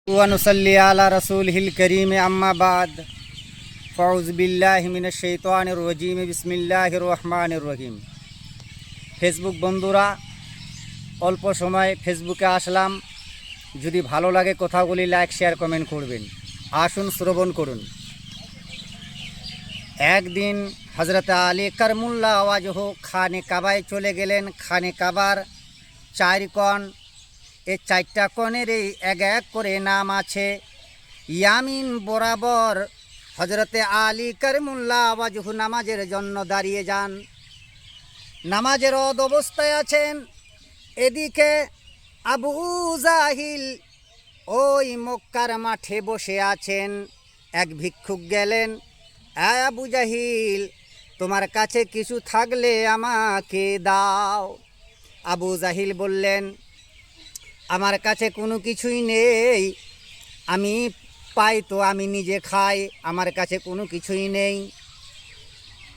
वनुसल्ली अला रसूलिहिल करीम अम्मा बाद फ़ाउज़ु बिल्लाहि मिनश शैतानिर रजीम बिस्मिल्लाहिर रहमानिर रहीम। फेसबुक बंधुरा अल्प समय फेसबुके आसलाम, যদি ভালো লাগে কথাগুলি লাইক শেয়ার কমেন্ট করবেন। আসুন শ্রবণ করুন। একদিন হযরত আলী করমুল্লাহ ওয়াজহ খানে কাবায় চলে গেলেন। খানে কাবার চার কোণ, এই চারটা কোণের এক এক করে নাম আছে। ইয়ামিন বরাবর হযরতে আলী করমুল্লাহ ওয়াজহ নামাজের জন্য দাঁড়িয়ে যান। নামাজের অবস্থায় আছেন। এদিকে আবু জাহিল ওই মক্কার মাঠে বসে আছেন। এক ভিক্ষুক গেলেন, আবু জাহিল, তোমার কাছে কিছু থাকলে আমাকে দাও। আবু জাহিল বললেন, আমার কাছে কোনো কিছুই নেই, আমি পাই তো আমি নিজে খাই, আমার কাছে কোনো কিছুই নেই।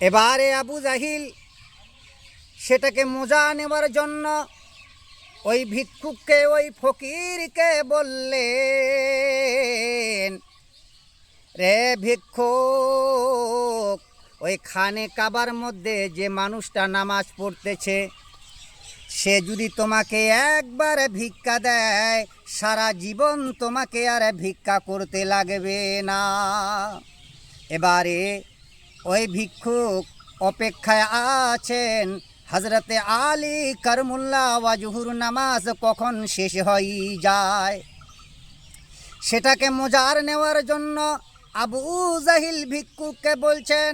এবারে আবু জাহিল সেটাকে মজা নেওয়ার জন্য ওই ভিক্ষুককে, ওই ফকিরকে বললেন, রে ভিক্ষুক, ওই খানে কাবার মধ্যে যে মানুষটা নামাজ পড়তেছে সে যদি তোমাকে একবার ভিক্ষা দেয়, সারা জীবন তোমাকে আর ভিক্ষা করতে লাগবে না। এবারে ওই ভিক্ষুক অপেক্ষায় আছেন হযরতে আলী করমুল্লাহ ওয়াজহুর নামাজ কখন শেষ হয়ে যায়। সেটাকে মজার নেওয়ার জন্য আবু জাহিল ভিক্ষুককে বলছেন,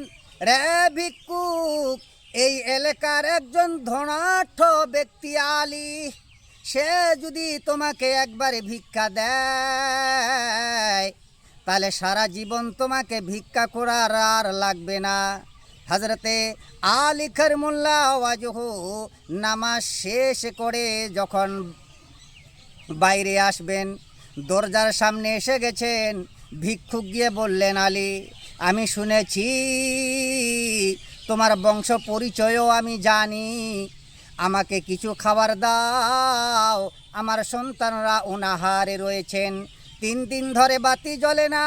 রে ভিক্ষুক, এই এলাকার একজন ধনাঢ্য ব্যক্তি আলী, সে যদি তোমাকে একবার ভিক্ষা দেয় তাহলে সারা জীবন তোমাকে ভিক্ষা করার আর লাগবে না। হযরতে আলী করমুল্লাহ ওয়াজহ নামাজ শেষ করে যখন বাইরে আসবেন, দরজার সামনে এসে গেছেন। ভিক্ষুক গিয়ে বললেন, আলী, আমি শুনেছি তোমার বংশ পরিচয়ও আমি জানি, আমাকে কিছু খাবার দাও, আমার সন্তানরা অনাহারে রয়েছেন, 3 দিন ধরে বাতি জ্বলে না,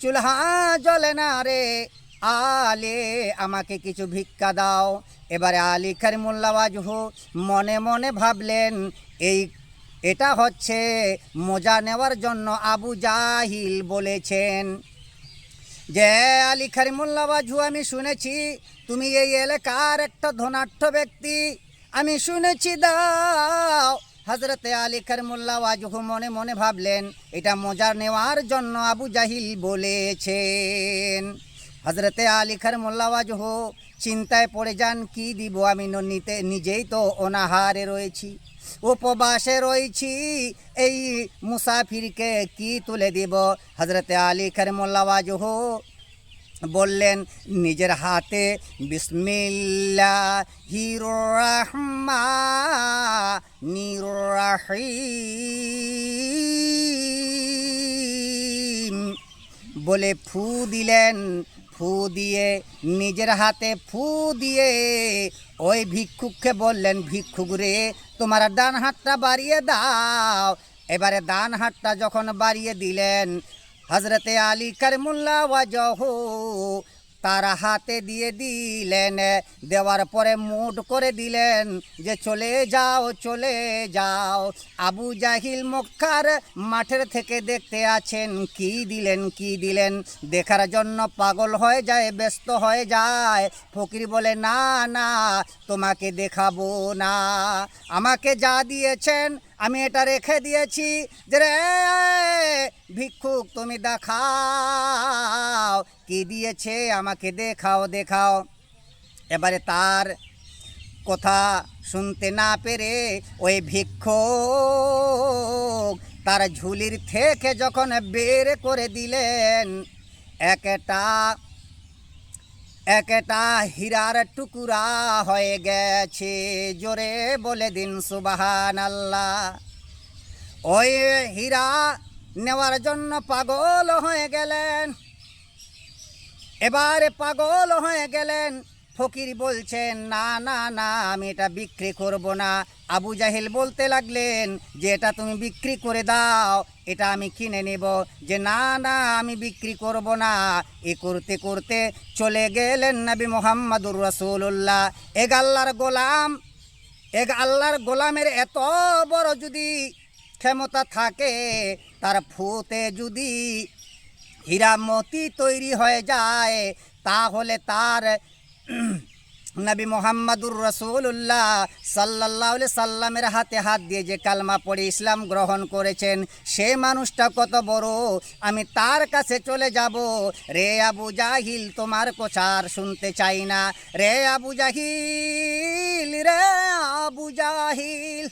চুলহা জ্বলে না রে আলে, আমাকে কিছু ভিক্ষা দাও। এবারে আলী করমুল্লাহ ওয়াজহ মনে মনে ভাবলেন, এটা হচ্ছে মজা নেওয়ার জন্য আবু জাহিল বলেছেন যে, আলী করমুল্লাহ ওয়াজহ, আমি শুনেছি তুমি এই এলাকার একটা ধনাঢ্য ব্যক্তি, আমি শুনেছি, দাও। হযরতে আলী করমুল্লাহ ওয়াজহ মনে মনে ভাবলেন এটা মজা নেওয়ার জন্য আবু জাহিল বলেছেন। হযরতে আলী করমুল্লাহ ওয়াজহ চিন্তায় পড়ে যান, কি দিব আমি, নিজেই তো অনাহারে রয়েছি, উপবাসে রয়েছি, এই মুসাফিরকে কি তুলে দিব। হযরতে আলী করমুল্লাহ ওয়াজহ বললেন নিজের হাতে, বিসমিল্লাহির রহমানির রহিম বলে ফু দিলেন। ফু দিয়ে, নিজের হাতে ফু দিয়ে ওই ভিক্ষুককে বললেন, ভিক্ষুক রে, তোমার ডান হাতটা বাড়িয়ে দাও। এবারে ডান হাতটা যখন বাড়িয়ে দিলেন, হযরতে আলী করমুল্লাহ ওয়াজহ তার হাতে দিয়ে দিলেন। দেওয়ার পরে মুড করে দিলেন যে চলে যাও, চলে যাও। আবু জাহিল মক্কার মাঠের থেকে দেখতে আছেন, কি দিলেন, কি দিলেন, দেখার জন্য পাগল হয়ে যায়, ব্যস্ত হয়ে যায়। ফকির বলে, না না, তোমাকে দেখাবো না, আমাকে যা দিয়েছেন আমি এটা রেখে দিয়েছি, যে রে ভিক্ষুক তুমি দেখাও কি দিয়েছে, আমাকে দেখাও, দেখাও। এবারে তার কথা শুনতে না পেরে ওই ভিক্ষুক তার ঝুলির থেকে যখন বের করে দিলেন একটা হীরার টুকরা হয়ে গেছে। জোরে বলে দিন সুবহানাল্লাহ। ওই হীরা নেওয়ার জন্য পাগল হয়ে গেলেন। এবারে পাগল হয়ে গেলেন। ফকির বলছেন, না না না, আমি এটা বিক্রি করব না। আবু জাহিল বলতে লাগলেন যে এটা তুমি বিক্রি করে দাও, এটা আমি কিনে নেব, যে না না আমি বিক্রি করব না। এ করতে করতে চলে গেলেন নবী মুহাম্মদুর রাসূলুল্লাহ। এক আল্লাহর গোলামের এত বড় যদি ক্ষমতা থাকে, তার ফুতে যদি হীরা মতি তৈরি হয়ে যায়, তাহলে তার নবী মুহাম্মদুর রাসূলুল্লাহ সাল্লাল্লাহু আলাইহি সাল্লামের হাতে হাত দিয়ে যে কালমা পড়ে ইসলাম গ্রহণ করেছেন, সে মানুষটা কত বড়, আমি তার কাছে চলে যাব। রে আবু জাহিল, তোমার কথা আর শুনতে চাই না। রে আবু জাহিল, রে আবু জাহিল,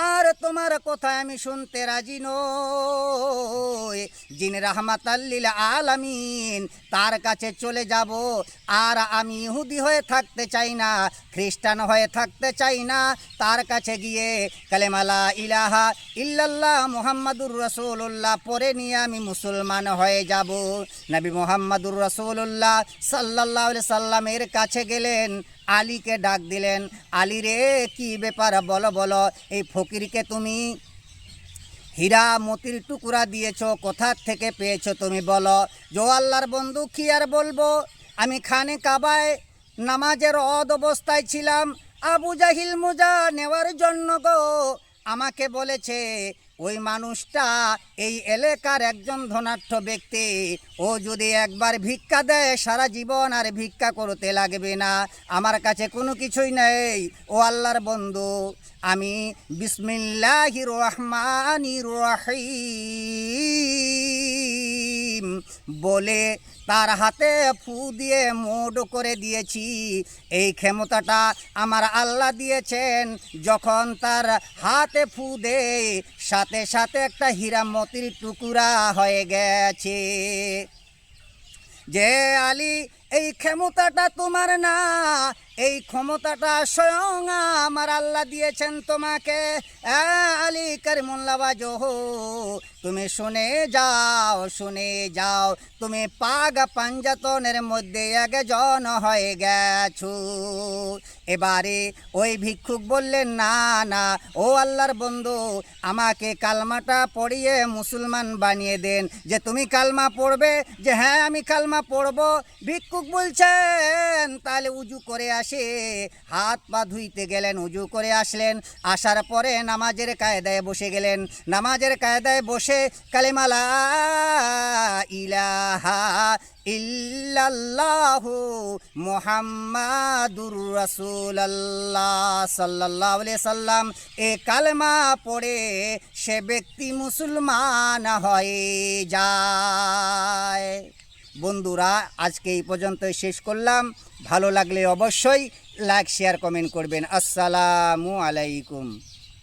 আর তোমার কথা আমি শুনতে রাজি নই। যিনি রাহমাতাল লিল আলামিন, তার কাছে চলে যাব। আর আমি ইহুদি হয়ে থাকতে চাই না, খ্রিস্টান হয়ে থাকতে চাই না। তার কাছে গিয়ে কালেমা লা ইলাহা ইল্লাল্লাহ মুহাম্মাদুর রাসূলুল্লাহ পড়ে নিয়ে আমি মুসলমান হয়ে যাব। নবী মুহাম্মাদুর রাসূলুল্লাহ সাল্লাল্লাহু আলাইহি সাল্লামের কাছে গেলেন, আলীকে ডাক দিলেন। আলী রে, কি ব্যাপার, বলো বলো, এই ফকিরকে তুমি হীরা মতির টুকরা দিয়েছ, কোথা থেকে পেয়েছো তুমি বলো। জো আল্লাহর বন্ধু, কি আর বলবো, আমি খানে কাবায় নামাজের অবস্থায় ছিলাম। আবু জাহিল মোজা নেওয়ার জন্য গো আমাকে বলেছে, ওই মানুষটা এই এলাকার একজন ধনাঢ্য ব্যক্তি, ও যদি একবার ভিক্ষা দেয় সারা জীবন আর ভিক্ষা করতে লাগবে না। আমার কাছে কোনো কিছুই নেই। ও আল্লাহর বন্ধু, আমি বিসমিল্লাহির রহমানির রহিম বলে তার হাতে ফু দিয়ে মোড করে দিয়েছি। এই ক্ষমতাটা আমার আল্লাহ দিয়েছেন। যখন তার হাতে ফু দেয়, সাথে সাথে একটা হীরা মতির টুকরা হয়ে গেছে। যে আলী, এই ক্ষমতাটা তোমার না, এই ক্ষমতাটা স্বয়ং আমার আল্লাহ দিয়েছেন তোমাকে। আলী কারিমুল্লাহ বাজো, তুমি শুনে যাও, তুমি পাগ পাঞ্জাতনের মধ্যে একজন হয়ে গেছো। এবারে ওই ভিক্ষুক বললেন, না না, ও আল্লাহর বন্ধু, আমাকে কালমাটা পড়িয়ে মুসলমান বানিয়ে দেন। যে তুমি কালমা পড়বে? যে হ্যাঁ, আমি কালমা পড়ব। ভিক্ষুক বলছেন, তাহলে উজু করে আসে। হাত পা ধুইতে গেলেন, উজু করে আসলেন। আসার পরে নামাজের কায়দায় বসে গেলেন। নামাজের কায়দায় বসে কালেমা লা ইলাহা ইল্লাল্লাহু মুহাম্মাদুর রাসূলুল্লাহ সাল্লাল্লাহু আলাইহি সাল্লাম এ কালেমা পড়ে সে ব্যক্তি মুসলমান হয়ে যায়। বন্ধুরা, আজকে এই পর্যন্তই শেষ করলাম। ভালো লাগলে অবশ্যই লাইক, শেয়ার, কমেন্ট করবেন। আসসালামু আলাইকুম।